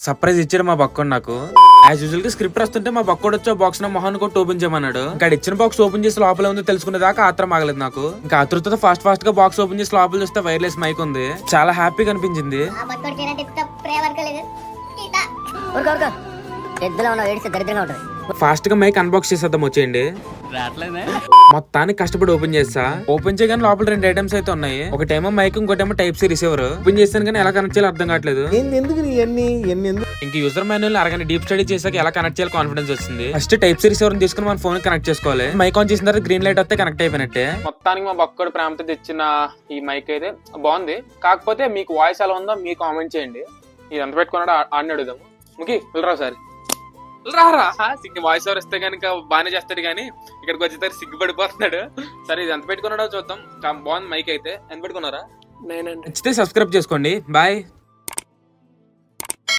Surprise ఇచ్చాడు మా బక్కోడు నాకు. యాజ్ యూజువల్ గా స్క్రిప్ట్ వస్తుంటే మా బక్కోడు వచ్చి బాక్స్ నా మొహాన్ని కొట్టి ఓపెన్ చేయమన్నాడు. ఇంకా ఇచ్చిన బాక్స్ ఓపెన్ చేసి లోపల ఉందో తెలుసుకునే దాకా ఆత్రం ఆగలేదు నాకు. ఇంకా ఆతృతతో ఫాస్ట్ గా బాక్స్ ఓపెన్ చేసి లోపల చూస్తే వైర్లెస్ మైక్ ఉంది. చాలా హ్యాపీగా అనిపించింది. ఫాస్ట్ గా మైక్ అన్బాక్స్ చేసేద్దాం వచ్చేయండి. మొత్తానికి కష్టపడి ఓపెన్ చేస్తా. ఓపెన్ చేయగానే లోపల 2 ఐటమ్స్ అయితే ఉన్నాయి. ఒకటేమో మైక్, ఇంకోటేమో టైప్ సి రిసీవర్. ఓపెన్ చేస్తాను కానీ ఎలా కనెక్ట్ చేయాలో అర్థం కావట్లేదు. ఇంక యూజర్ మాన్యువల్ అరగంట డీప్ స్టడీ చేసాక ఎలా కనెక్ట్ చేయాలి కాన్ఫిడెన్స్ వచ్చింది. ఫస్ట్ టైప్ సి రిసీవర్ తీసుకుని మన ఫోన్ కనెక్ట్ చేసుకోవాలి. మైక్ ఆన్ చేసిన తర్వాత గ్రీన్ లైట్ వస్తే కనెక్ట్ అయిపోయినట్టే. మొత్తానికి మా బక్కడు ప్రేమతో తెచ్చిన ఈ మైక్ అయితే బాగుంది. కాకపోతే మీకు వాయిస్ ఎలా ఉందో మీరు కామెంట్ చేయండి. ఇది ఎంత పెట్టుకున్నాడో ఆడిని అడుగుదాము. ముఖి వెళ్ళరా సార్, రారా సిగ్గు వాయిస్ ఓవర్ ఇస్తే కనుక బాగానే చేస్తాడు కానీ ఇక్కడికి వచ్చేసరికి సిగ్గుపడిపోతున్నాడు. సరే ఇది ఎంత పెట్టుకున్నాడో చూద్దాం. బాగుంది మైక్ అయితే. ఎంత పెట్టుకున్నారా? 900. నచ్చితే సబ్స్క్రైబ్ చేసుకోండి. బాయ్.